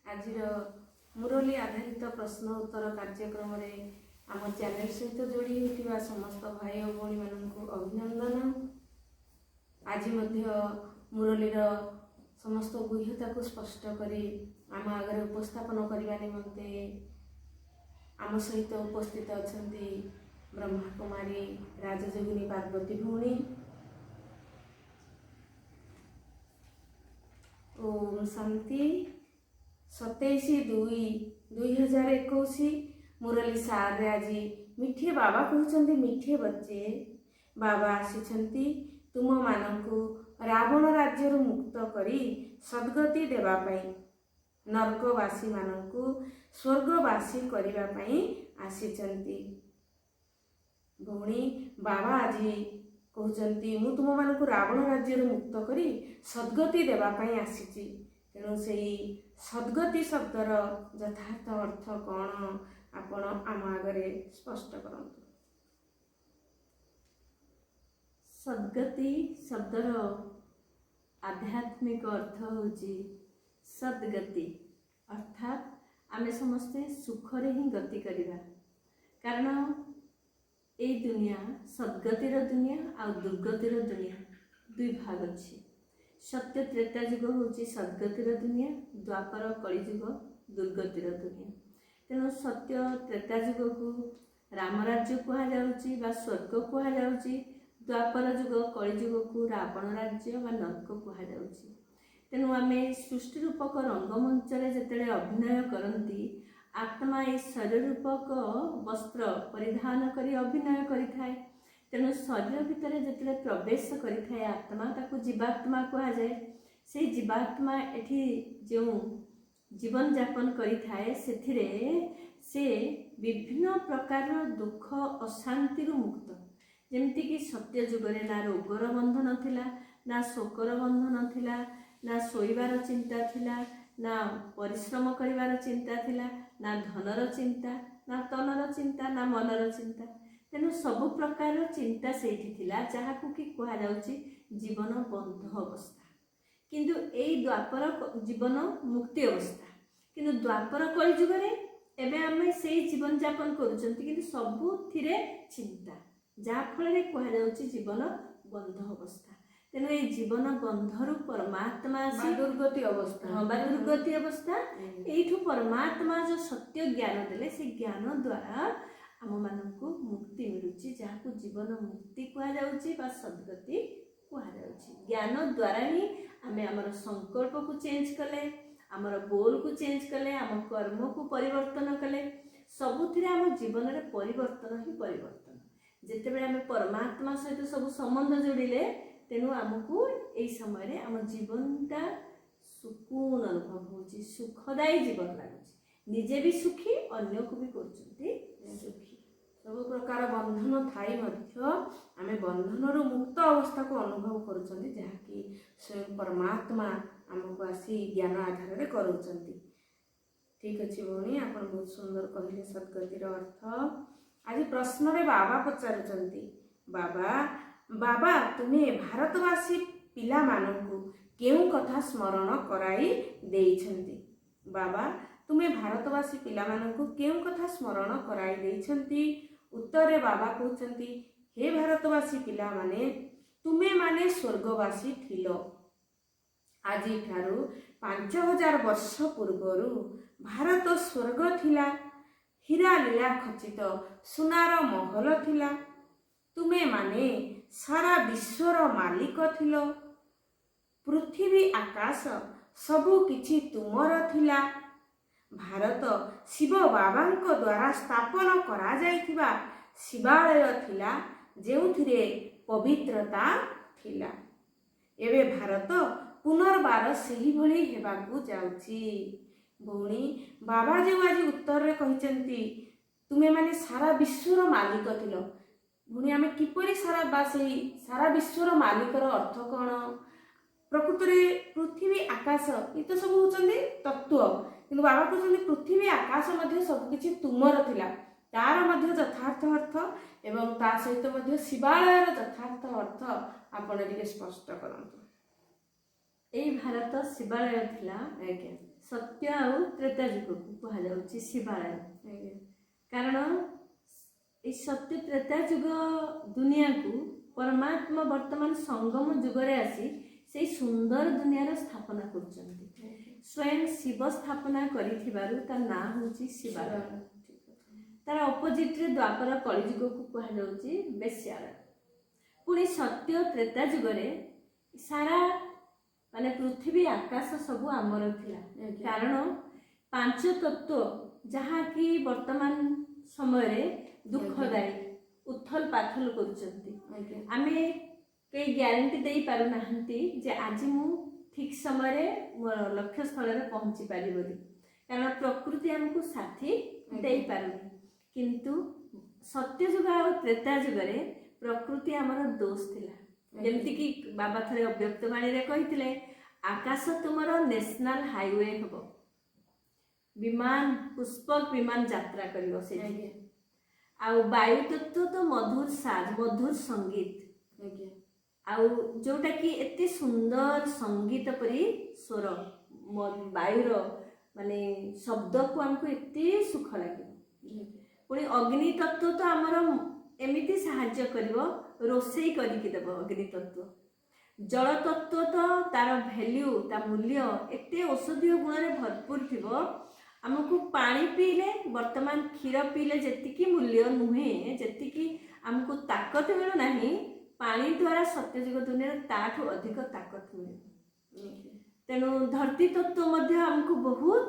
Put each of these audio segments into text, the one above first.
आज मुरली आधारित प्रश्न उत्तर कार्यक्रम आम चैनल सहित जोड़ी होता समस्त भाई और भौणी मानक अभिनंदन। आज मुरलीर समस्त गुह्यता को स्पष्ट करी आम आगे उपस्थापन करने निमंते आम सहित उपस्थित अच्छा ब्रह्मा कुमारी राजयोगिनी पार्वती भौणी। ओम शांति। 27/2/2021 मुरली सार आज मिठे बाबा कहते मिठे बच्चे बाबा आसी तुम मानू रावण राज्य मुक्त करी सद्गति देवाई नरकवासी मानू स्वर्गवासी करने आसी भौणी। बाबा आज कहते मु तुम मानक रावण राज्य मुक्त करी सद्गति देवाई आसी। तेणु से सद्गति शब्दर यथार्थ अर्थ कौन आपण आम आगे स्पष्ट करंतु। सद्गति शब्दर आध्यात्मिक अर्थ होची सद्गति अर्थात आमे समस्ते सुखरे ही गति करिबा। कारण ए दुनिया सद्गतिर दुनिया आ दुर्गतिर दुनिया दुई भाग अछि। सत्य त्रेता युग होची सद्गतिर दुनिया, द्वापर कलिजुग दुर्गतिर दुनिया। तेणु सत्य त्रेता युग को राम राज्य कहा जाउची बा स्वर्ग कहा जाउची, द्वापर युग कलिजुग को रावण राज्य बा नरक कहा जाउची। तेणु आमे सृष्टि रूपक रंगमंच रे जेतेले अभिनय करंती आत्मा ए शरीर रूपक वस्त्र परिधान करी अभिनय करिथाए। तेणु शरीर भितर जिते प्रवेश करिथाए आत्मा ताकू जीवात्मा कहा जाए। से जीवात्मा एठी जो जीवन यापन करिथाए सेथिरे से विभिन्न प्रकार दुख अशांति मुक्त। जेमती कि सत्य जुगरे ना रोगर बंधन थिला, ना शोकर बंधन थिला, ना शोइबार चिंता थिला, ना परिश्रम करिवार चिंता थिला, ना धनर चिंता, ना तनर चिंता, ना मनर चिंता। तेणु सबु प्रकार चिंता सेठी थिला जहाकू कि कहा जाउची जीवन बंध अवस्था। किंतु एई द्वापर जीवन मुक्ति अवस्था। किंतु द्वापर कलिजुगरे एबे आमे सेई जीवन यापन करूचंती किंतु सबुथिरे चिंता जा फଳରେ कहा जाउची जीवन बंध अवस्था। तेणु ये जीवन बंधरु परमात्मा दुर्गति अवस्था दुर्गति अवस्था एठू परमात्मा जो सत्य ज्ञान देले से ज्ञान द्वारा आम मानकू मुक्ति मिलुची जहाकू जीवन मुक्ति कहा जाउची बा सद्गति कहा जाउची। ज्ञान द्वारा ही आमे हमर संकल्प को चेंज कले, हमर गोल को चेंज कले, आम कर्म को परिवर्तन कले, सबुथिरे आम जीवन रे परिवर्तन ही परिवर्तन। जेतेबेले आमे परमात्मा सहित सब संबंध जोड़िले तेणु आमको यही समय रे आम जीवनटा सुकून अनुभव होची, सुखदायी जीवन लगुच। निजे भी सुखी अन्य को भी करछंती सुखी। सब प्रकार बंधन थाई मध्य आमे बंधनरु मुक्त अवस्था को अनुभव करूछंती जहाँकि स्वयं परमात्मा आमको आसी ज्ञान आधार रे करूछंती। ठीक अछि भौणी, आपण बहुत सुंदर कहले सद्गतिर अर्थ। आज प्रश्न रे बाबा पचारुछंती, बाबा तुम्हें भारतवासी पिला मानू केउ कथा स्मरण कराई देइछंती। बाबा तुम्हें भारतवासी पिला मानू केउ कथा स्मरण कराई देइछंती। उत्तर रे बाबा कहउछंती, हे भारतवासी पिला माने तुमे माने स्वर्गवासी थिलो। आजि ठारू 5000 वर्ष पूर्वरु भारत स्वर्ग थिला। हीरा लीला खचित सुनार महल थिला। तुमे माने सारा विश्वर मालिक थिलो। पृथ्वी आकाश सबु किछि तुमर थिला। भारत शिव बाबांको द्वारा स्थापन करा जाइथिबा शिवालय थिला जेउथिरे पवित्रता थिला। एबे भारत पुनर्बार सही भली हेबाकू जाउची। भौणी बाबा जो आज उत्तर रे कहिचंती तुमे माने सारा विश्वर मालिक थिलो। भौणी आमे किपरि सारा विश्वर मालिकर अर्थ कौन? प्रकृत में पृथ्वी आकाश ये तो सब होचंदी तत्व, किंतु बाबा कहते पृथ्वी आकाश मध्य सबकिछि तुमर थिला। तार मध्य यथार्थ अर्थ एवं ता सहित मध्य शिवालयर यथार्थ अर्थ आपण टिके स्पष्ट करंतु। ଏଇ ଭାରତ ଶିବାଳୟ ଥିଲା। ଆଜ୍ଞା ସତ୍ୟ ଆଉ ତ୍ରେତା ଯୁଗକୁ କୁହାଯାଉଛି ଶିବାଳୟ। ଆଜ୍ଞା କାରଣ এই ସତ୍ୟ ତ୍ରେତା ଯୁଗ ଦୁନିଆକୁ ପରମାତ୍ମା ବର୍ତ୍ତମାନ ସଙ୍ଗମ ଯୁଗରେ ଆସି ସେଇ ସୁନ୍ଦର ଦୁନିଆର ସ୍ଥାପନା କରୁଛନ୍ତି। ସ୍ୱୟଂ ଶିବ ସ୍ଥାପନା କରିଥିବାରୁ ତା ନାଁ ହେଉଛି ଶିବାଳୟ। ତାର ଅପୋଜିଟ୍ରେ ଦ୍ୱାପର କଳିଯୁଗକୁ କୁହାଯାଉଛି ବେଶ୍ୟାଳୟ। ପୁଣି ସତ୍ୟ ତ୍ରେତା ଯୁଗରେ ସାରା ମାନେ ପୃଥିବୀ ଆକାଶ ସବୁ ଆମର ଥିଲା। କାରଣ ପାଞ୍ଚ ତତ୍ତ୍ୱ ଯାହାକି ବର୍ତ୍ତମାନ ସମୟରେ ଦୁଃଖଦାୟୀ ଉଥଲ ପାଥଲ କରୁଛନ୍ତି। ଆମେ କେହି ଗ୍ୟାରେଣ୍ଟି ଦେଇପାରୁନାହାନ୍ତି ଯେ ଆଜି ମୁଁ ଠିକ୍ ସମୟରେ ମୋର ଲକ୍ଷ୍ୟ ସ୍ଥଳରେ ପହଞ୍ଚି ପାରିବି ବୋଲି। କାରଣ ପ୍ରକୃତି ଆମକୁ ସାଥି ଦେଇପାରୁନି। କିନ୍ତୁ ସତ୍ୟ ଯୁଗ ଆଉ ତ୍ରେତା ଯୁଗରେ ପ୍ରକୃତି ଆମର ଦୋଷ ଥିଲା। ଯେମିତିକି ବାବା ଥରେ ଅବ୍ୟକ୍ତ ବାଣୀରେ କହିଥିଲେ, ଆକାଶ ତୁମର ନ୍ୟାସନାଲ ହାଇୱେ ହେବ, ବିମାନ ପୁଷ୍ପକ ବିମାନ ଯାତ୍ରା କରିବ ସେଠି। ଆଉ ବାୟୁ ତତ୍ତ୍ୱ ତ ମଧୁର ସାଜ, ମଧୁର ସଙ୍ଗୀତ। ଆଉ ଯୋଉଟା କି ଏତେ ସୁନ୍ଦର ସଙ୍ଗୀତ ପରି ସ୍ୱର, ବାୟୁର ମାନେ ଶବ୍ଦକୁ ଆମକୁ ଏତେ ସୁଖ ଲାଗିବ। ପୁଣି ଅଗ୍ନି ତତ୍ତ୍ୱ ତ ଆମର ଏମିତି ସାହାଯ୍ୟ କରିବ, ରୋଷେଇ କରିକି ଦେବ ଅଗ୍ନି ତତ୍ତ୍ୱ। ଜଳ ତତ୍ତ୍ୱ ତ ତାର ଭ୍ୟାଲ୍ୟୁ, ତା ମୂଲ୍ୟ ଏତେ ଔଷଧୀୟ ଗୁଣରେ ଭରପୁର ଥିବ। ଆମକୁ ପାଣି ପିଇଲେ, ବର୍ତ୍ତମାନ କ୍ଷୀର ପିଇଲେ ଯେତିକି ମୂଲ୍ୟ ନୁହେଁ, ଯେତିକି ଆମକୁ ତାକତ ମିଳୁନାହିଁ, ପାଣି ଦ୍ୱାରା ସତ୍ୟଯୁଗ ଦୁନିଆରେ ତାଠୁ ଅଧିକ ତାକତ ମିଳିବ। ତେଣୁ ଧରତୀ ତତ୍ତ୍ୱ ମଧ୍ୟ ଆମକୁ ବହୁତ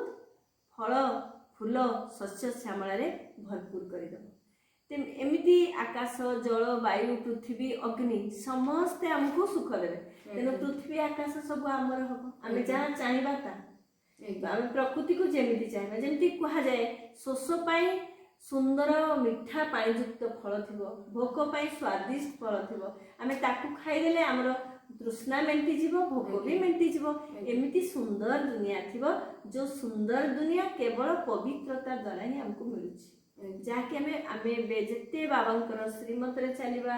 ଫଳ ଫୁଲ ଶସ୍ୟ ଶ୍ୟାମଳରେ ଭରପୁର କରିଦେବ। ଏମିତି ଆକାଶ, ଜଳ, ବାୟୁ, ପୃଥିବୀ, ଅଗ୍ନି ସମସ୍ତେ ଆମକୁ ସୁଖ ଦେବେ। ତେଣୁ ପୃଥିବୀ ଆକାଶ ସବୁ ଆମର ହବ। ଆମେ ଯାହା ଚାହିଁବା ତାହା। ଆମେ ପ୍ରକୃତିକୁ ଯେମିତି ଚାହିଁବା, ଯେମିତି କୁହାଯାଏ ଶୋଷ ପାଇଁ ସୁନ୍ଦର ମିଠା ପାଣିଯୁକ୍ତ ଫଳ ଥିବ, ଭୋକ ପାଇଁ ସ୍ୱାଦିଷ୍ଟ ଫଳ ଥିବ। ଆମେ ତାକୁ ଖାଇଦେଲେ ଆମର ତୃଷ୍ଣା ମେଣ୍ଟିଯିବ, ଭୋକ ବି ମେଣ୍ଟିଯିବ। ଏମିତି ସୁନ୍ଦର ଦୁନିଆ ଥିବ, ଯୋଉ ସୁନ୍ଦର ଦୁନିଆ କେବଳ ପବିତ୍ରତା ଦ୍ୱାରା ହିଁ ଆମକୁ ମିଳୁଛି। ଯାହାକି ଆମେ ଏବେ ଯେତେ ବାବାଙ୍କର ଶ୍ରୀମତରେ ଚାଲିବା,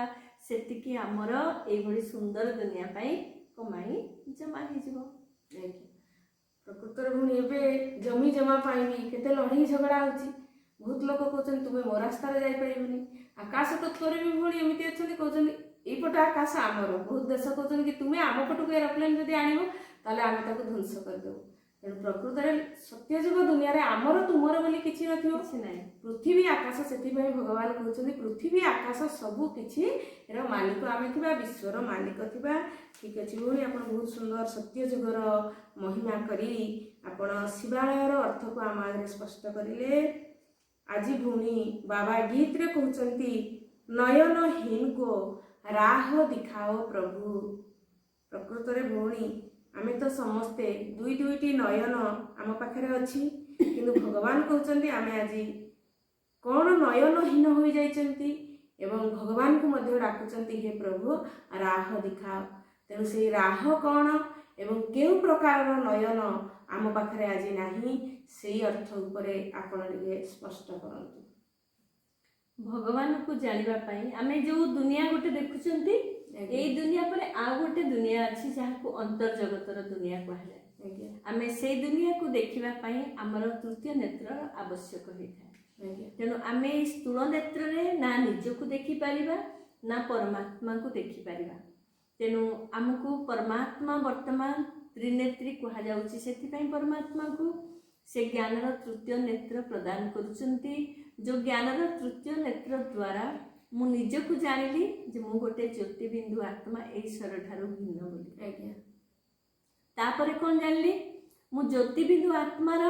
ସେତିକି ଆମର ଏଇଭଳି ସୁନ୍ଦର ଦୁନିଆ ପାଇଁ କମାଇ ଜମା ହେଇଯିବ। ପ୍ରକୃତରେ ପୁଣି ଏବେ ଜମି ଜମା ପାଇଁ ବି କେତେ ଲଢ଼େଇ ଝଗଡ଼ା ହେଉଛି। ବହୁତ ଲୋକ କହୁଛନ୍ତି ତୁମେ ମୋ ରାସ୍ତାରେ ଯାଇପାରିବନି। ଆକାଶ ତତ୍ତ୍ୱରେ ବି ପୁଣି ଏମିତି ଅଛନ୍ତି, କହୁଛନ୍ତି ଏଇପଟ ଆକାଶ ଆମର। ବହୁତ ଦେଶ କହୁଛନ୍ତି କି ତୁମେ ଆମ ପଟକୁ ଏରୋପ୍ଲେନ୍ ଯଦି ଆଣିବ ତାହେଲେ ଆମେ ତାକୁ ଧ୍ୱଂସ କରିଦେବୁ। ତେଣୁ ପ୍ରକୃତରେ ସତ୍ୟଯୁଗ ଦୁନିଆରେ ଆମର ତୁମର ବୋଲି କିଛି ନଥିବ, କିଛି ନାହିଁ। ପୃଥିବୀ ଆକାଶ, ସେଥିପାଇଁ ଭଗବାନ କହୁଛନ୍ତି ପୃଥିବୀ ଆକାଶ ସବୁ କିଛିର ମାଲିକ ଆମେ ଥିବା, ବିଶ୍ୱର ମାଲିକ ଥିବା। ଠିକ୍ ଅଛି ଭଉଣୀ, ଆପଣ ବହୁତ ସୁନ୍ଦର ସତ୍ୟଯୁଗର ମହିମା କରି ଆପଣ ଶିବାଳୟର ଅର୍ଥକୁ ଆମ ଆଗରେ ସ୍ପଷ୍ଟ କରିଲେ। ଆଜି ଭଉଣୀ ବାବା ଗୀତରେ କହୁଛନ୍ତି, ନୟନହୀନକୁ ରାହ ଦିଖାଓ ପ୍ରଭୁ। ପ୍ରକୃତରେ ଭଉଣୀ ଆମେ ତ ସମସ୍ତେ ଦୁଇଟି ନୟନ ଆମ ପାଖରେ ଅଛି, କିନ୍ତୁ ଭଗବାନ କହୁଛନ୍ତି ଆମେ ଆଜି କ'ଣ ନୟନହୀନ ହୋଇଯାଇଛନ୍ତି ଏବଂ ଭଗବାନଙ୍କୁ ମଧ୍ୟ ଡାକୁଛନ୍ତି, ହେ ପ୍ରଭୁ ରାହ ଦିଖାଅ। ତେଣୁ ସେଇ ରାହ କ'ଣ ଏବଂ କେଉଁ ପ୍ରକାରର ନୟନ ଆମ ପାଖରେ ଆଜି ନାହିଁ, ସେଇ ଅର୍ଥ ଉପରେ ଆପଣ ଟିକେ ସ୍ପଷ୍ଟ କରନ୍ତୁ। ଭଗବାନଙ୍କୁ ଜାଣିବା ପାଇଁ ଆମେ ଯୋଉ ଦୁନିଆ ଗୋଟେ ଦେଖୁଛନ୍ତି, ଏଇ ଦୁନିଆ ପରେ ଆଉ ଗୋଟେ ଦୁନିଆ ଅଛି ଯାହାକୁ ଅନ୍ତର୍ଜଗତର ଦୁନିଆ କୁହାଯାଏ। ଆମେ ସେଇ ଦୁନିଆକୁ ଦେଖିବା ପାଇଁ ଆମର ତୃତୀୟ ନେତ୍ରର ଆବଶ୍ୟକ ହୋଇଥାଏ। ତେଣୁ ଆମେ ଏଇ ସ୍ଥୂଳ ନେତ୍ରରେ ନା ନିଜକୁ ଦେଖିପାରିବା, ନା ପରମାତ୍ମାକୁ ଦେଖିପାରିବା। ତେଣୁ ଆମକୁ ପରମାତ୍ମା ବର୍ତ୍ତମାନ ତ୍ରିନେତ୍ରୀ କୁହାଯାଉଛି। ସେଥିପାଇଁ ପରମାତ୍ମାକୁ ସେ ଜ୍ଞାନର ତୃତୀୟ ନେତ୍ର ପ୍ରଦାନ କରୁଛନ୍ତି। ଯେଉଁ ଜ୍ଞାନର ତୃତୀୟ ନେତ୍ର ଦ୍ୱାରା ମୁଁ ନିଜକୁ ଜାଣିଲି ଯେ ମୁଁ ଗୋଟେ ଜ୍ୟୋତିବିନ୍ଦୁ ଆତ୍ମା, ଈଶ୍ୱର ଠାରୁ ଭିନ୍ନ ବୋଲି। ତାପରେ କ'ଣ ଜାଣିଲି? ମୁଁ ଜ୍ୟୋତିବିନ୍ଦୁ ଆତ୍ମାର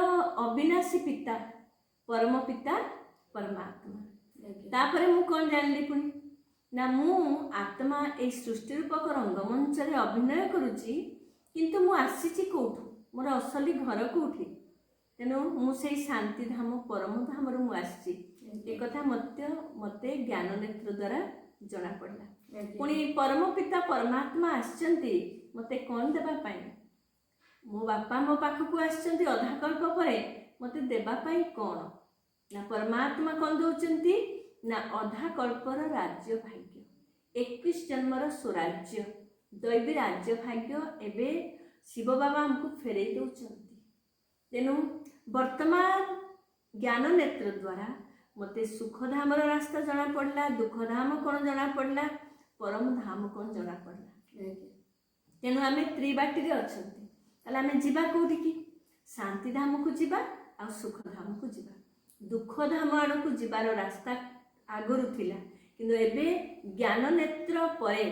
ଅବିନାଶୀ ପିତା, ପରମ ପିତା ପରମାତ୍ମା। ତାପରେ ମୁଁ କ'ଣ ଜାଣିଲି ପୁଣି? ନା ମୁଁ ଆତ୍ମା ଏଇ ସୃଷ୍ଟି ରୂପକ ରଙ୍ଗମଞ୍ଚରେ ଅଭିନୟ କରୁଛି, କିନ୍ତୁ ମୁଁ ଆସିଛି କୋଉଠୁ? ମୋର ଅସଲି ଘର କୋଉଠି? ତେଣୁ ମୁଁ ସେଇ ଶାନ୍ତିଧାମ ପରମ ଧାମରୁ ମୁଁ ଆସିଛି। ଏ କଥା ମତେ ଜ୍ଞାନ ନେତ୍ର ଦ୍ୱାରା ଜଣା ପଡ଼ିଲା। ପୁଣି ପରମ ପିତା ପରମାତ୍ମା ଆସିଛନ୍ତି ମତେ କ'ଣ ଦେବା ପାଇଁ? ମୋ ବାପା ମୋ ପାଖକୁ ଆସିଛନ୍ତି ଅଧାକଳ୍ପ ପରେ, ମତେ ଦେବା ପାଇଁ କ'ଣ? ନା ପରମାତ୍ମା କ'ଣ ଦେଉଛନ୍ତି? ନା ଅଧାକଳ୍ପର ରାଜ୍ୟ ଭାଗ୍ୟ, 21 ଜନ୍ମର ସ୍ୱରାଜ୍ୟ, ଦୈବୀ ରାଜ୍ୟ ଭାଗ୍ୟ ଏବେ ଶିବ ବାବା ଆମକୁ ଫେରେଇ ଦେଉଛନ୍ତି। ତେଣୁ ବର୍ତ୍ତମାନ ଜ୍ଞାନ ନେତ୍ର ଦ୍ୱାରା ମୋତେ ସୁଖଧାମର ରାସ୍ତା ଜଣା ପଡ଼ିଲା, ଦୁଃଖଧାମ କ'ଣ ଜଣା ପଡ଼ିଲା, ପରମ ଧାମ କ'ଣ ଜଣା ପଡ଼ିଲା। ତେଣୁ ଆମେ ତ୍ରିବାଟୀରେ ଅଛନ୍ତି। ତାହେଲେ ଆମେ ଯିବା କୋଉଠିକି? ଶାନ୍ତି ଧାମକୁ ଯିବା ଆଉ ସୁଖଧାମକୁ ଯିବା। ଦୁଃଖଧାମ ଆଡ଼କୁ ଯିବାର ରାସ୍ତା ଆଗରୁ ଥିଲା, କିନ୍ତୁ ଏବେ ଜ୍ଞାନ ନେତ୍ର ପରେ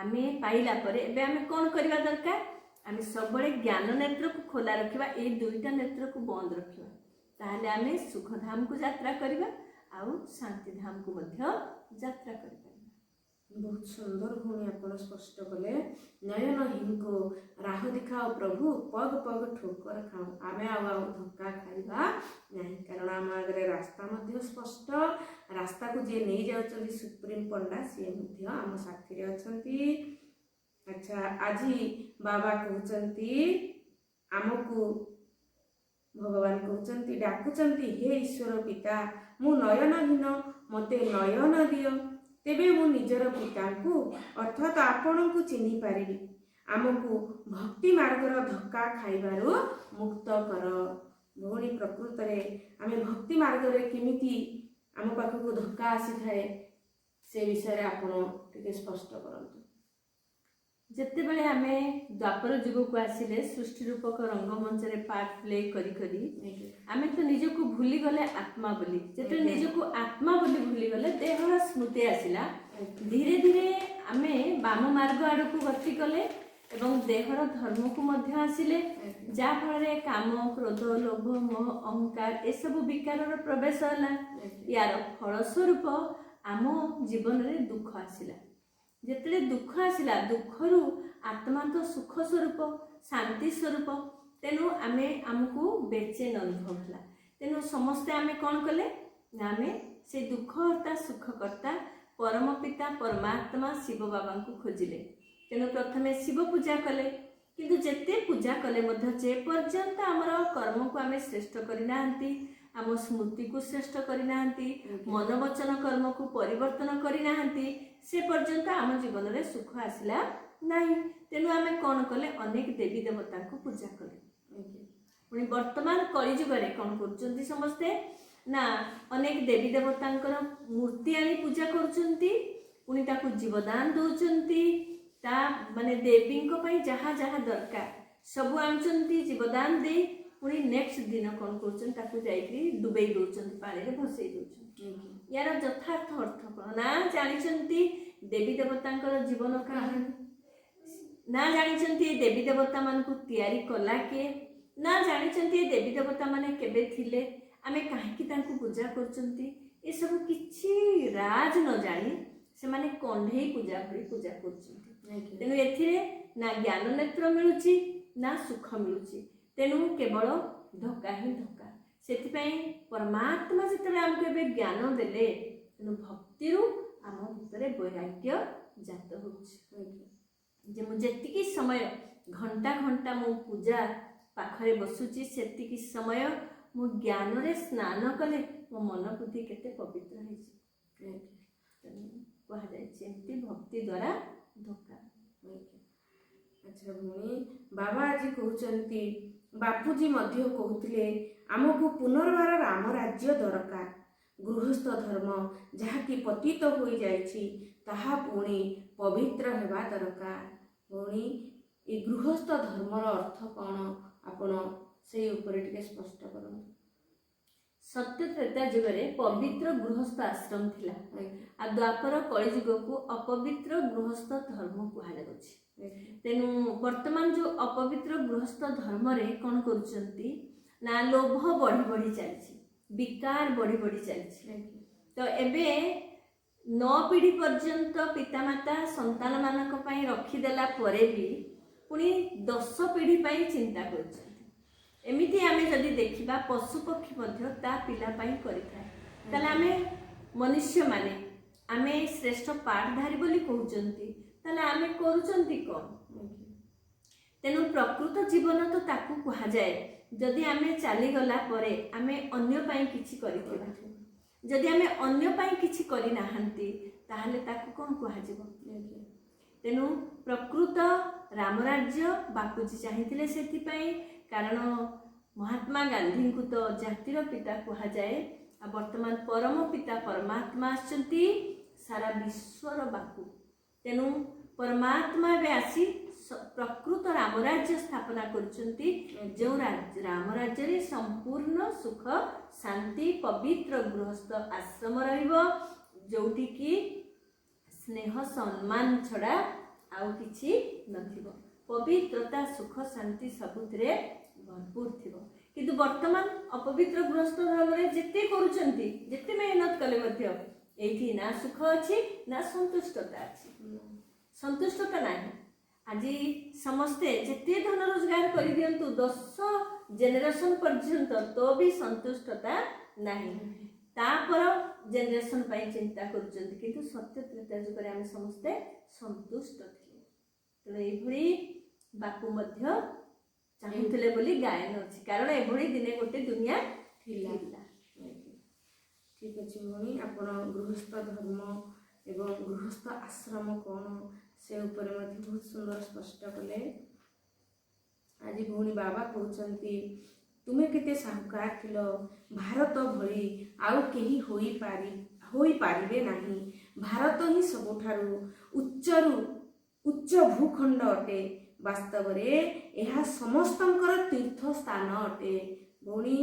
ଆମେ ପାଇଲା ପରେ ଏବେ ଆମେ କ'ଣ କରିବା ଦରକାର? ଆମେ ସବୁବେଳେ ଜ୍ଞାନ ନେତ୍ରକୁ ଖୋଲା ରଖିବା, ଏଇ ଦୁଇଟା ନେତ୍ରକୁ ବନ୍ଦ ରଖିବା। ତାହେଲେ ଆମେ ସୁଖଧାମକୁ ଯାତ୍ରା କରିବା ଆଉ ଶାନ୍ତି ଧାମକୁ ମଧ୍ୟ ଯାତ୍ରା କରିପାରିବା। ବହୁତ ସୁନ୍ଦର ଭଉଣୀ ଆପଣ ସ୍ପଷ୍ଟ କଲେ। ନୟନହୀନକୁ ରାହ ଦେଖାଅ ପ୍ରଭୁ, ପଗ ପଗ ଠୋକର ଖାଉ। ଆମେ ଆଉ ଧକ୍କା ଖାଇବା ନାହିଁ, କାରଣ ଆମ ଆଗରେ ରାସ୍ତା ମଧ୍ୟ ସ୍ପଷ୍ଟ। ରାସ୍ତାକୁ ଯିଏ ନେଇ ଯାଉଛନ୍ତି ସୁପ୍ରିମ ପଣ୍ଡା, ସିଏ ମଧ୍ୟ ଆମ ସାଥିରେ ଅଛନ୍ତି। ଆଚ୍ଛା, ଆଜି ବାବା କହୁଛନ୍ତି ଆମକୁ, ଭଗବାନ କହୁଛନ୍ତି, ଡାକୁଛନ୍ତି, ହେ ଈଶ୍ୱର ପିତା, ମୁଁ ନୟନହୀନ, ମୋତେ ନୟନ ଦିଅ, ତେବେ ମୁଁ ନିଜର ପିତାଙ୍କୁ ଅର୍ଥାତ୍ ଆପଣଙ୍କୁ ଚିହ୍ନି ପାରିବି। ଆମକୁ ଭକ୍ତି ମାର୍ଗର ଧକ୍କା ଖାଇବାରୁ ମୁକ୍ତ କର। ଭଉଣୀ, ପ୍ରକୃତରେ ଆମେ ଭକ୍ତି ମାର୍ଗରେ କେମିତି ଆମ ପାଖକୁ ଧକ୍କା ଆସିଥାଏ ସେ ବିଷୟରେ ଆପଣ ଟିକେ ସ୍ପଷ୍ଟ କରନ୍ତୁ। ଯେତେବେଳେ ଆମେ ଦ୍ୱାପର ଯୁଗକୁ ଆସିଲେ, ସୃଷ୍ଟି ରୂପକ ରଙ୍ଗମଞ୍ଚରେ ପାର୍ଟ ପ୍ଲେ କରି କରି ଆମେ ତ ନିଜକୁ ଭୁଲିଗଲେ ଆତ୍ମା ବୋଲି। ଯେତେବେଳେ ନିଜକୁ ଆତ୍ମା ବୋଲି ଭୁଲିଗଲେ, ଦେହର ସ୍ମୃତି ଆସିଲା। ଧୀରେ ଧୀରେ ଆମେ ବାମ ମାର୍ଗ ଆଡ଼କୁ ଗତି କଲେ ଏବଂ ଦେହର ଧର୍ମକୁ ମଧ୍ୟ ଆସିଲେ, ଯାହାଫଳରେ କାମ, କ୍ରୋଧ, ଲୋଭ, ମୋହ, ଅହଙ୍କାର ଏସବୁ ବିକାରର ପ୍ରବେଶ ହେଲା। ୟାର ଫଳସ୍ୱରୂପ ଆମ ଜୀବନରେ ଦୁଃଖ ଆସିଲା। ଯେତେବେଳେ ଦୁଃଖ ଆସିଲା, ଦୁଃଖରୁ ଆତ୍ମା ତ ସୁଖ ସ୍ୱରୂପ, ଶାନ୍ତି ସ୍ୱରୂପ। ତେଣୁ ଆମକୁ ବେଚେନ ଅନୁଭବ ହେଲା। ତେଣୁ ସମସ୍ତେ ଆମେ କ'ଣ କଲେ ନା ଆମେ ସେ ଦୁଃଖ ହର୍ତ୍ତା ସୁଖ କର୍ତ୍ତା ପରମ ପିତା ପରମାତ୍ମା ଶିବ ବାବାଙ୍କୁ ଖୋଜିଲେ। ତେଣୁ ପ୍ରଥମେ ଶିବ ପୂଜା କଲେ, କିନ୍ତୁ ଯେତେ ପୂଜା କଲେ ମଧ୍ୟ ଯେ ପର୍ଯ୍ୟନ୍ତ ଆମର କର୍ମକୁ ଆମେ ଶ୍ରେଷ୍ଠ କରିନାହାନ୍ତି, ଆମ ସ୍ମୃତିକୁ ଶ୍ରେଷ୍ଠ କରିନାହାନ୍ତି, ମନ ବଚନ କର୍ମକୁ ପରିବର୍ତ୍ତନ କରିନାହାନ୍ତି, ସେ ପର୍ଯ୍ୟନ୍ତ ଆମ ଜୀବନରେ ସୁଖ ଆସିଲା ନାହିଁ। ତେଣୁ ଆମେ କ'ଣ କଲେ? ଅନେକ ଦେବୀ ଦେବତାଙ୍କୁ ପୂଜା କଲେ। ପୁଣି ବର୍ତ୍ତମାନ କଳିଯୁଗରେ କ'ଣ କରୁଛନ୍ତି ସମସ୍ତେ ନା ଅନେକ ଦେବୀ ଦେବତାଙ୍କର ମୂର୍ତ୍ତି ଆଣି ପୂଜା କରୁଛନ୍ତି, ପୁଣି ତାକୁ ଜୀବଦାନ ଦେଉଛନ୍ତି। ତା ମାନେ ଦେବୀଙ୍କ ପାଇଁ ଯାହା ଯାହା ଦରକାର ସବୁ ଆଣୁଛନ୍ତି, ଜୀବଦାନ ଦେଇ ପୁଣି ନେକ୍ସଟ ଦିନ କ'ଣ କରୁଛନ୍ତି? ତାକୁ ଯାଇକି ଡୁବେଇ ଦେଉଛନ୍ତି, ପାଣିରେ ଭସେଇ ଦେଉଛନ୍ତି। ୟାର ଯଥାର୍ଥ ଅର୍ଥ କ'ଣ? ନା ଜାଣିଛନ୍ତି ଦେବୀ ଦେବତାଙ୍କର ଜୀବନ କାହାଣୀ, ନା ଜାଣିଛନ୍ତି ଏ ଦେବୀ ଦେବତା ମାନଙ୍କୁ ତିଆରି କଲା କିଏ, ନା ଜାଣିଛନ୍ତି ଏ ଦେବୀ ଦେବତା ମାନେ କେବେ ଥିଲେ, ଆମେ କାହିଁକି ତାଙ୍କୁ ପୂଜା କରୁଛନ୍ତି, ଏସବୁ କିଛି ରାଜ ନ ଜାଣି ସେମାନେ କଣ୍ଢେଇ ପୂଜା ଭଳି ପୂଜା କରୁଛନ୍ତି। ତେଣୁ ଏଥିରେ ନା ଜ୍ଞାନ ନେତ୍ର ମିଳୁଛି ନା ସୁଖ ମିଳୁଛି। ତେଣୁ କେବଳ ଧୋକା ହିଁ ଧୋକା। ସେଥିପାଇଁ ପରମାତ୍ମା ଯେତେବେଳେ ଆମକୁ ଏବେ ଜ୍ଞାନ ଦେଲେ, ତେଣୁ ଭକ୍ତିରୁ ଆମ ଭିତରେ ବୈରାଗ୍ୟ ଜାତ ହେଉଛି। ଯେ ମୁଁ ଯେତିକି ସମୟ ଘଣ୍ଟା ଘଣ୍ଟା ମୁଁ ପୂଜା ପାଖରେ ବସୁଛି, ସେତିକି ସମୟ ମୁଁ ଜ୍ଞାନରେ ସ୍ନାନ କଲେ ମୋ ମନ ବୁଦ୍ଧି କେତେ ପବିତ୍ର ହେଇଛି। କୁହାଯାଇଛି ଏମିତି ଭକ୍ତି ଦ୍ୱାରା ଧୋକା। ଆଚ୍ଛା ଭଉଣୀ, ବାବା ଆଜି କହୁଛନ୍ତି, ବାପୁଜୀ ମଧ୍ୟ କହୁଥିଲେ ଆମକୁ ପୁନର୍ବାର ରାମ ରାଜ୍ୟ ଦରକାର। ଗୃହସ୍ଥ ଧର୍ମ ଯାହାକି ପତିତ ହୋଇଯାଇଛି ତାହା ପୁଣି ପବିତ୍ର ହେବା ଦରକାର। ଭଉଣୀ, ଏ ଗୃହସ୍ଥ ଧର୍ମର ଅର୍ଥ କ'ଣ? ଆପଣ ସେଇ ଉପରେ ଟିକେ ସ୍ପଷ୍ଟ କରନ୍ତୁ। ସତ୍ୟ ତ୍ରେତା ଯୁଗରେ ପବିତ୍ର ଗୃହସ୍ଥ ଆଶ୍ରମ ଥିଲା, ଆଉ ଦ୍ୱାପର କଳିଯୁଗକୁ ଅପବିତ୍ର ଗୃହସ୍ଥ ଧର୍ମ କୁହାଯାଉଛି। ତେଣୁ ବର୍ତ୍ତମାନ ଯେଉଁ ଅପବିତ୍ର ଗୃହସ୍ଥ ଧର୍ମରେ କ'ଣ କରୁଛନ୍ତି ନା ଲୋଭ ବଢ଼ି ବଢ଼ି ଚାଲିଛି, ବିକାର ବଢ଼ି ବଢ଼ି ଚାଲିଛି। ତ ଏବେ 9 ପିଢ଼ି ପର୍ଯ୍ୟନ୍ତ ପିତାମାତା ସନ୍ତାନମାନଙ୍କ ପାଇଁ ରଖିଦେଲା ପରେ ବି ପୁଣି 10 ପିଢ଼ି ପାଇଁ ଚିନ୍ତା କରୁଛନ୍ତି। ଏମିତି ଆମେ ଯଦି ଦେଖିବା ପଶୁପକ୍ଷୀ ମଧ୍ୟ ତା ପିଲା ପାଇଁ କରିଥାଏ। ତାହେଲେ ଆମେ ମନୁଷ୍ୟମାନେ ଆମେ ଶ୍ରେଷ୍ଠ ପାଠଧାରୀ ବୋଲି କହୁଛନ୍ତି, ତାହେଲେ ଆମେ କରୁଛନ୍ତି କ'ଣ? ତେଣୁ ପ୍ରକୃତ ଜୀବନ ତ ତାକୁ କୁହାଯାଏ ଯଦି ଆମେ ଚାଲିଗଲା ପରେ ଆମେ ଅନ୍ୟ ପାଇଁ କିଛି କରିଥିବା। ଯଦି ଆମେ ଅନ୍ୟ ପାଇଁ କିଛି କରିନାହାନ୍ତି ତାହେଲେ ତାକୁ କ'ଣ କୁହାଯିବ? ତେଣୁ ପ୍ରକୃତ राम राज्य बापूजी चाहिए से कारण महात्मा गांधी को तो जातिर पिता कह जाए आ वर्तमान परम पिता परमात्मा आसचंती सारा विश्वर बापू तेणु परमात्मा भी आसी प्रकृत राम राज्य स्थापना करुचंती जो राम राज्य रे संपूर्ण सुख शांति पवित्र गृहस्थ आश्रम रहिबो जोटी की स्नेह सम्मान छड़ा आउ किछि नथिबो पवित्रता सुख शांति सबुथिरे भरपूर थिबो किंतु वर्तमान अपवित्र गृहस्थ धर्म रे जेते करूचंती जेते मेहनत कले मध्य एठी ना सुख अछि ना संतुष्टता अछि संतुष्टता नाही आज समस्ते जिते धन रोजगार कर दियंतु 10 जेनेरेशन पर्यंत तो भी संतुष्टता नहीं तापर जेनेरेशन पाई चिंता करूचंती किंतु सत्य त्रेता जुग रे हम समस्ते संतुष्ट थिले तेणु एभली बापू मध्य चाहूले बोली गायन अछि कारण एभली दिने गोटे दुनिया थिला ठीक अछि भणी आपण गृहस्थ धर्म एवं गृहस्थ आश्रम कौन से ऊपर बहुत सुंदर स्पष्ट कले आज भौणी बाबा कहते तुम्हें केते साहुकार थिल भारत भली आउ केही होई पारिबे नाही भारत ही सबुठारु उच्च भूखंड अटे वास्तव रे यह समस्तंकर तीर्थ स्थान अटे भौणी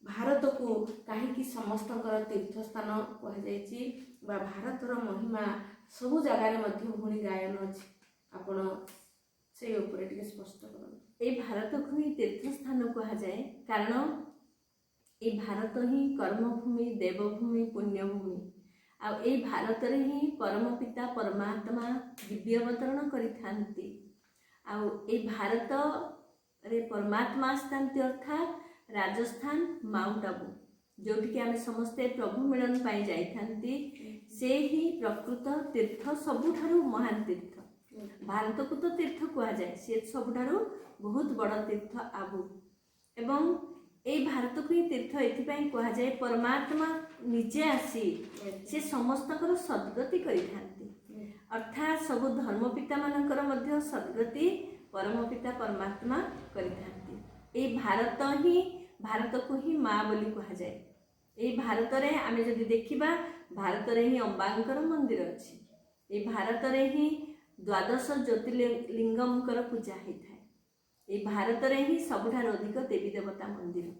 भारत को कहीं समस्तंकर तीर्थ स्थान कह जायछि बा भारतर महिमा सबु जगार मध्य भूणी गायन अछि आपण से ऊपर टिके स्पष्ट करन ए भारत को ही तीर्थ स्थान कहा जाए कारण ए भारत ही कर्मभूमि देवभूमि पुण्यभूमि आ ए भारत रे ही परम पिता परमात्मा दिव्य अवतरण करिथांती आ ए भारत रे परमात्मा स्थांती अर्थात राजस्थान माउंट आबू जोटी के आमे समस्ते प्रभु मिलन पाई जाइथांती से ही प्रकृत तीर्थ सबुठारु महान तीर्थ भारत को तो तीर्थ कहा जाए से सबुठारु बहुत बड़ तीर्थ आबू एवं ए भारत को ही तीर्थ एथिपाई कहा जाए परमात्मा निजे आसी से समस्तकर सद्गति करिथांती अर्थात सब धर्म पिता मानकर मध्य सद्गति परम पिता परमात्मा करिथांती ए भारत को ही माँ बोली कहा जाए ए भारत रे आमे जदि देखिबा भारत रे ही अंबांकर मंदिर अछि ए भारत रे ही द्वादश ज्योतिर्लिंगमकर पूजा होता है ए भारत रे ही सबुठार अधिक देवी देवता मंदिर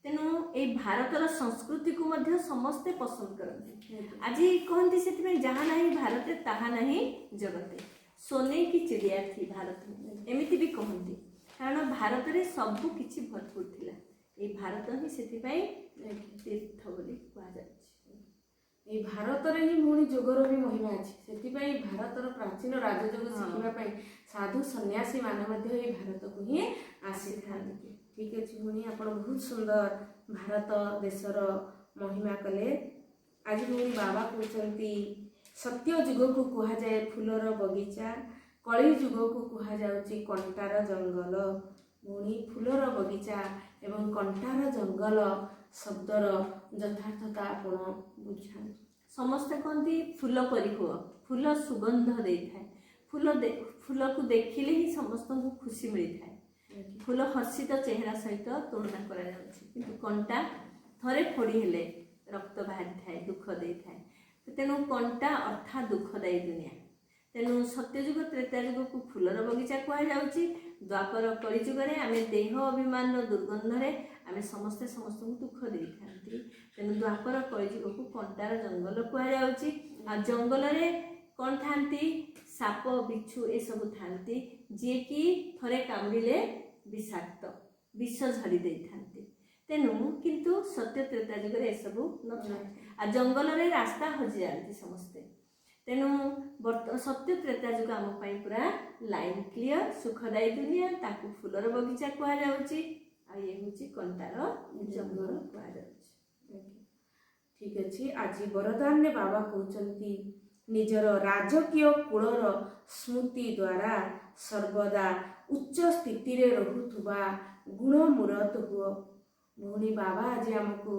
तेणु ए भारतर संस्कृति को मध्य समस्ते पसंद करते आज कहती से जहाँ नहीं भारत ताहा नहीं जगते सोने की चिड़िया थी भारत में एमती भी कहती कारण भारत रे सबु किछि भरपूर थिला ए भारत ही सेथिपाई तीर्थ बोली कहा जाय भारत रे ही भूणी जोगर भी महिमा अछि सेथिपाई भारतर प्राचीन राजयोग शिखिबा पई साधु सन्यासी माने मध्ये ए भारत को ही आसीथांती ठीक अछि भूणी आपण बहुत सुंदर भारत देशर महिमा कले आज भूणी बाबा कहते सत्य जुग को कहा जाए फूलर बगीचा कली जुग को कहा जाउची कंटार जंगल भूणी फूलर बगीचा एवं कंटार जंगल शब्दर यथार्थता आपण बुझा समस्ते कहती फूल परी हुआ फूल सुगंध दे थाए फूल को देखिले ही समस्त को खुशी मिलता है फूल हर्षित चेहरा सहित तुलना करा जाउची किंतु कंटा थरे फोड़ी हेले रक्त बाहरी थाए दुख दे थाए तेणु कंटा अर्थात दुखदायी दुनिया तेणु सत्यजुग त्रेतायुग को फूलर बगीचा कह जाउची द्वापर कलिजुग रे आमे देह अभिमान दुर्गंध रे आमे समस्ते समस्त को दुख दे थांती तेणु द्वापर कलिजुग को कंटार जंगल कह जाउची आ जंगल रे कौन थांती साप बिच्छू ए सब थांती जे कि थरे कामुड़िले विषाक्त विष झड़ी दे थांती तेणु किंतु सत्य त्रेता जुग रे सब न आ जंगल रे रास्ता हजि जाती समस्ते तेणु सत्य त्रेता जुग आम पूरा लाइन क्लियर सुखदायी दुनिया ताकू फूलर बगीचा कह जाउची आ ये होची कंटार जंगल कह जाउची ठीक अछि आज वरदान ने बाबा कहउचंती निजर राजकीय कुलर स्मृति द्वारा सर्वदा उच्च स्थिति रे रहुथुबा गुण मूरत हुआ ଭଉଣୀ ବାବା ଆଜି ଆମକୁ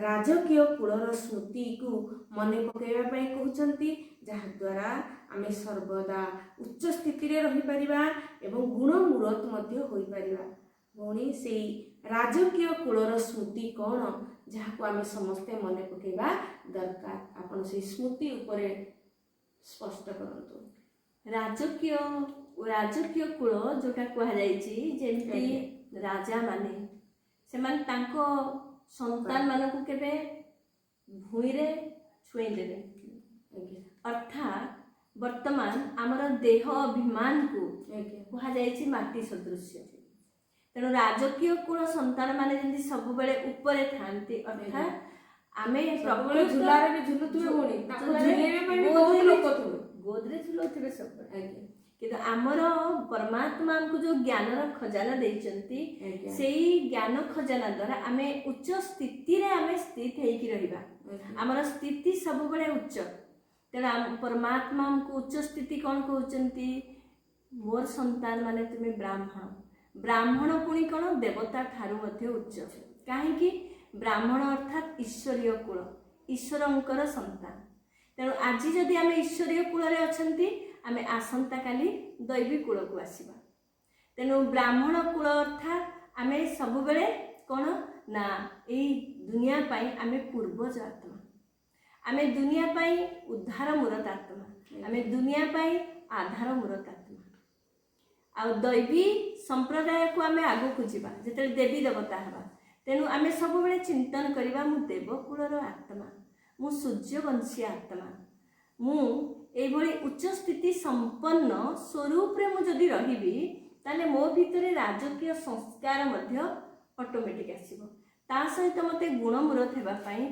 ରାଜକୀୟ କୂଳର ସ୍ମୃତିକୁ ମନେ ପକାଇବା ପାଇଁ କହୁଛନ୍ତି, ଯାହାଦ୍ୱାରା ଆମେ ସର୍ବଦା ଉଚ୍ଚ ସ୍ଥିତିରେ ରହିପାରିବା ଏବଂ ଗୁଣମୂରତ ମଧ୍ୟ ହୋଇପାରିବା। ଭଉଣୀ ସେଇ ରାଜକୀୟ କୂଳର ସ୍ମୃତି କ'ଣ, ଯାହାକୁ ଆମେ ସମସ୍ତେ ମନେ ପକାଇବା ଦରକାର? ଆପଣ ସେଇ ସ୍ମୃତି ଉପରେ ସ୍ପଷ୍ଟ କରନ୍ତୁ। ରାଜକୀୟ କୂଳ ଯୋଉଟା କୁହାଯାଇଛି, ଯେମିତି ରାଜାମାନେ ସେମାନେ ତାଙ୍କ ସନ୍ତାନ ମାନଙ୍କୁ କେବେ ଭୂଇଁରେ ଛୁଇଁ ଦେବେ। ଅର୍ଥାତ୍ ବର୍ତ୍ତମାନ ଆମର ଦେହ ଅଭିମାନକୁ କୁହାଯାଇଛି ମାଟି ସଦୃଶ୍ୟ। ତେଣୁ ରାଜକୀୟ କୂଳ ସନ୍ତାନ ମାନେ ଯେମିତି ସବୁବେଳେ ଉପରେ ଥାଆନ୍ତି, ଅର୍ଥାତ୍ ଆମେ ସବୁବେଳେ ଝୁଲାରେ ବି ଝୁଲୁଥିବେ, ଭଉଣୀ ତାକୁ ଝୁଲେଇବା ପାଇଁ ବି ବହୁତ ଲୋକ ଥିବେ, ଗୋଦରେ ଝୁଲଉଥିବେ ସବୁବେଳେ। କିନ୍ତୁ ଆମର ପରମାତ୍ମା ଆମକୁ ଯୋଉ ଜ୍ଞାନର ଖଜାନା ଦେଇଛନ୍ତି, ସେଇ ଜ୍ଞାନ ଖଜାନା ଦ୍ୱାରା ଆମେ ଉଚ୍ଚ ସ୍ଥିତିରେ ଆମେ ସ୍ଥିତ ହେଇକି ରହିବା। ଆମର ସ୍ଥିତି ସବୁବେଳେ ଉଚ୍ଚ। ତେଣୁ ପରମାତ୍ମା ଆମକୁ ଉଚ୍ଚ ସ୍ଥିତି କ'ଣ କହୁଛନ୍ତି? ମୋର ସନ୍ତାନ ମାନେ ତୁମେ ବ୍ରାହ୍ମଣ ପୁଣି କ'ଣ ଦେବତା ଠାରୁ ମଧ୍ୟ ଉଚ୍ଚ। କାହିଁକି? ବ୍ରାହ୍ମଣ ଅର୍ଥାତ୍ ଈଶ୍ୱରୀୟ କୂଳ, ଈଶ୍ୱରଙ୍କର ସନ୍ତାନ। ତେଣୁ ଆଜି ଯଦି ଆମେ ଈଶ୍ୱରୀୟ କୂଳରେ ଅଛନ୍ତି, ଆମେ ଆସନ୍ତାକାଲି ଦୈବୀ କୂଳକୁ ଆସିବା। ତେଣୁ ବ୍ରାହ୍ମଣ କୂଳ ଅର୍ଥାତ୍ ଆମେ ସବୁବେଳେ କ'ଣ ନା ଏଇ ଦୁନିଆ ପାଇଁ ଆମେ ପୂର୍ବଜ ଆତ୍ମା, ଆମେ ଦୁନିଆ ପାଇଁ ଉଦ୍ଧାର ମୂରତ ଆତ୍ମା, ଆମେ ଦୁନିଆ ପାଇଁ ଆଧାର ମୂରତ ଆତ୍ମା। ଆଉ ଦୈବୀ ସମ୍ପ୍ରଦାୟକୁ ଆମେ ଆଗକୁ ଯିବା ଯେତେବେଳେ ଦେବୀ ଦେବତା ହେବା। ତେଣୁ ଆମେ ସବୁବେଳେ ଚିନ୍ତନ କରିବା, ମୁଁ ଦେବକୁଳର ଆତ୍ମା, ମୁଁ ସୂର୍ଯ୍ୟବଂଶୀ ଆତ୍ମା, ମୁଁ ଏଇଭଳି ଉଚ୍ଚ ସ୍ଥିତି ସମ୍ପନ୍ନ ସ୍ୱରୂପରେ ମୁଁ ଯଦି ରହିବି, ତାହେଲେ ମୋ ଭିତରେ ରାଜକୀୟ ସଂସ୍କାର ମଧ୍ୟ ଅଟୋମେଟିକ୍ ଆସିବ। ତା ସହିତ ମୋତେ ଗୁଣମୂରତ ହେବା ପାଇଁ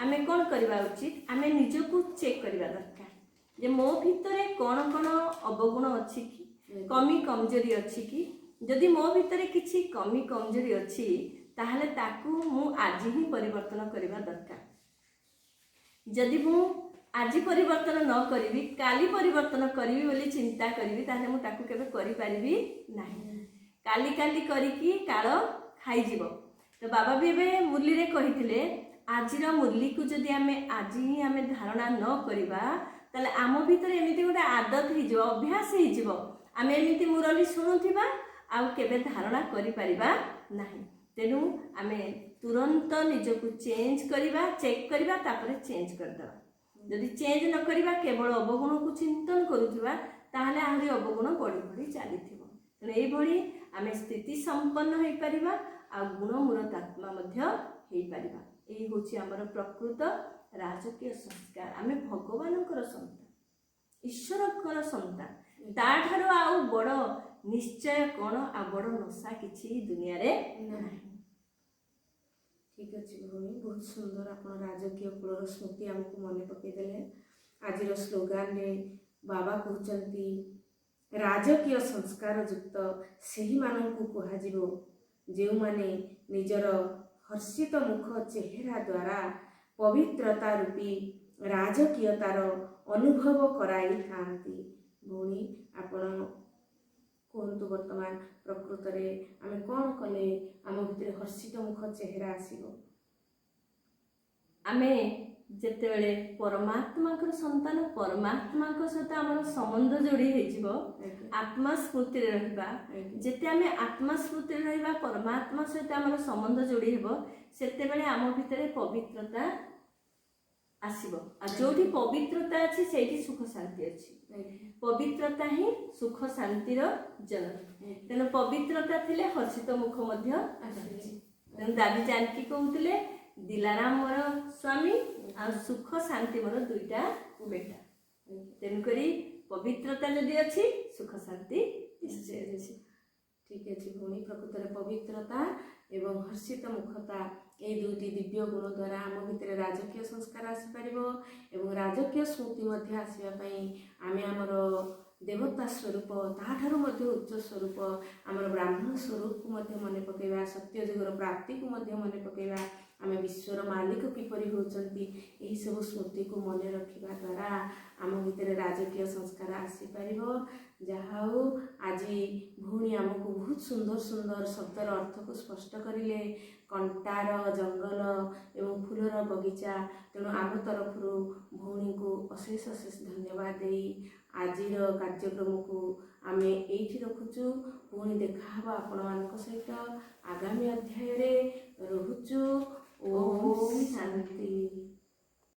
ଆମେ କ'ଣ କରିବା ଉଚିତ? ଆମେ ନିଜକୁ ଚେକ୍ କରିବା ଦରକାର ଯେ ମୋ ଭିତରେ କ'ଣ କ'ଣ ଅବଗୁଣ ଅଛି କି, କମି କମଜୋରି ଅଛି କି। ଯଦି ମୋ ଭିତରେ କିଛି କମି କମଜୋରି ଅଛି, ତାହେଲେ ତାକୁ ମୁଁ ଆଜି ହିଁ ପରିବର୍ତ୍ତନ କରିବା ଦରକାର। ଯଦି ମୁଁ ଆଜି ପରିବର୍ତ୍ତନ ନ କରିବି, କାଲି ପରିବର୍ତ୍ତନ କରିବି ବୋଲି ଚିନ୍ତା କରିବି, ତାହେଲେ ମୁଁ ତାକୁ କେବେ କରିପାରିବି ନାହିଁ। କାଲି କାଲି କରିକି କାଳ ଖାଇଯିବ। ତ ବାବା ବି ଏବେ ମୁରଲୀରେ କହିଥିଲେ, ଆଜିର ମୁରଲୀକୁ ଯଦି ଆମେ ଆଜି ହିଁ ଆମେ ଧାରଣା ନ କରିବା, ତାହେଲେ ଆମ ଭିତରେ ଏମିତି ଗୋଟେ ଆଦତ ହେଇଯିବ, ଅଭ୍ୟାସ ହେଇଯିବ, ଆମେ ଏମିତି ମୁରଲୀ ଶୁଣୁଥିବା ଆଉ କେବେ ଧାରଣା କରିପାରିବା ନାହିଁ। ତେଣୁ ଆମେ ତୁରନ୍ତ ନିଜକୁ ଚେଞ୍ଜ କରିବା, ଚେକ୍ କରିବା, ତାପରେ ଚେଞ୍ଜ କରିଦେବା। ଯଦି ଚେଞ୍ଜ ନ କରିବା, କେବଳ ଅବଗୁଣକୁ ଚିନ୍ତନ କରୁଥିବା, ତାହେଲେ ଆହୁରି ଅବଗୁଣ ବଢ଼ି ବଢ଼ି ଚାଲିଥିବ। ତେଣୁ ଏଇଭଳି ଆମେ ସ୍ଥିତି ସମ୍ପନ୍ନ ହେଇପାରିବା ଆଉ ଗୁଣମୂରତ ଆତ୍ମା ମଧ୍ୟ ହେଇପାରିବା। ଏଇ ହେଉଛି ଆମର ପ୍ରକୃତ ରାଜକୀୟ ସଂସ୍କାର। ଆମେ ଭଗବାନଙ୍କର ସନ୍ତାନ, ଈଶ୍ୱରଙ୍କର ସନ୍ତାନ। ତାଠାରୁ ଆଉ ବଡ଼ ନିଶ୍ଚୟ କ'ଣ ଆଉ ବଡ଼ ନଶା କିଛି ଦୁନିଆରେ ନାହିଁ। ଠିକ୍ ଅଛି ଭଉଣୀ, ବହୁତ ସୁନ୍ଦର ଆପଣ ରାଜକୀୟ କୂଳର ସ୍ମୃତି ଆମକୁ ମନେ ପକାଇଦେଲେ। ଆଜିର ସ୍ଲୋଗାନରେ ବାବା କହୁଛନ୍ତି, ରାଜକୀୟ ସଂସ୍କାର ଯୁକ୍ତ ସେହିମାନଙ୍କୁ କୁହାଯିବ ଯେଉଁମାନେ ନିଜର ହର୍ଷିତ ମୁଖ ଚେହେରା ଦ୍ୱାରା ପବିତ୍ରତା ରୂପୀ ରାଜକୀୟତାର ଅନୁଭବ କରାଇଥାନ୍ତି। ଭଉଣୀ ଆପଣ କୁହନ୍ତୁ, ବର୍ତ୍ତମାନ ପ୍ରକୃତରେ ଆମେ କ'ଣ କଲେ ଆମ ଭିତରେ ହର୍ଷିତ ମୁଖ ଚେହେରା ଆସିବ? ଆମେ ଯେତେବେଳେ ପରମାତ୍ମାଙ୍କର ସନ୍ତାନ, ପରମାତ୍ମାଙ୍କ ସହିତ ଆମର ସମ୍ବନ୍ଧ ଯୋଡ଼ି ହେଇଯିବ, ଆତ୍ମା ସ୍ମୃତିରେ ରହିବା। ଯେତେ ଆମେ ଆତ୍ମା ସ୍ମୃତିରେ ରହିବା, ପରମାତ୍ମା ସହିତ ଆମର ସମ୍ବନ୍ଧ ଯୋଡ଼ି ହେବ, ସେତେବେଳେ ଆମ ଭିତରେ ପବିତ୍ରତା ଆସିବ। ଆଉ ଯୋଉଠି ପବିତ୍ରତା ଅଛି, ସେଇଠି ସୁଖ ଶାନ୍ତି ଅଛି। ପବିତ୍ରତା ହିଁ ସୁଖ ଶାନ୍ତିର ଜନକ। ତେଣୁ ପବିତ୍ରତା ଥିଲେ ହର୍ଷିତ ମୁଖ ମଧ୍ୟ ଆସିଛି। ତେଣୁ ଦାଦି ଜାନକୀ କହୁଥିଲେ, ଦିଲାରାମ ମୋର ସ୍ୱାମୀ ଆଉ ସୁଖ ଶାନ୍ତି ମୋର ଦୁଇଟା ବେଟା। ତେଣୁକରି ପବିତ୍ରତା ଯଦି ଅଛି, ସୁଖ ଶାନ୍ତି ନିଶ୍ଚୟ ଅଛି। ଠିକ୍ ଅଛି ଭଉଣୀ, ପ୍ରକୃତରେ ପବିତ୍ରତା ଏବଂ ହର୍ଷିତ ମୁଖତା ଏହି ଦୁଇଟି ଦିବ୍ୟ ଗୁଣ ଦ୍ୱାରା ଆମ ଭିତରେ ରାଜକୀୟ ସଂସ୍କାର ଆସିପାରିବ ଏବଂ ରାଜକୀୟ ସ୍ମୃତି ମଧ୍ୟ ଆସିବା ପାଇଁ ଆମେ ଆମର ଦେବତା ସ୍ୱରୂପ, ତାହାଠାରୁ ମଧ୍ୟ ଉଚ୍ଚ ସ୍ୱରୂପ ଆମର ବ୍ରାହ୍ମଣ ସ୍ୱରୂପକୁ ମଧ୍ୟ ମନେ ପକାଇବା, ସତ୍ୟ ଯୁଗର ପ୍ରାପ୍ତିକୁ ମଧ୍ୟ ମନେ ପକାଇବା ଆମେ ବିଶ୍ୱର ମାଲିକ କିପରି ହେଉଛନ୍ତି, ଏହିସବୁ ସ୍ମୃତିକୁ ମନେ ରଖିବା ଦ୍ୱାରା ଆମ ଭିତରେ ରାଜକୀୟ ସଂସ୍କାର ଆସିପାରିବ। ଯାହା ହଉ ଆଜି ଭଉଣୀ ଆମକୁ ବହୁତ ସୁନ୍ଦର ସୁନ୍ଦର ଶବ୍ଦର ଅର୍ଥକୁ ସ୍ପଷ୍ଟ କରିଲେ। କଣ୍ଟାର ଜଙ୍ଗଲ ଏବଂ ଫୁଲର ବଗିଚା, ତେଣୁ ଆମ ତରଫରୁ ଭଉଣୀଙ୍କୁ ଅଶେଷ ଅଶେଷ ଧନ୍ୟବାଦ ଦେଇ ଆଜିର କାର୍ଯ୍ୟକ୍ରମକୁ ଆମେ ଏଇଠି ରଖୁଛୁ। ପୁଣି ଦେଖାହେବ ଆପଣମାନଙ୍କ ସହିତ ଆଗାମୀ ଅଧ୍ୟାୟରେ। ରହୁଛୁ।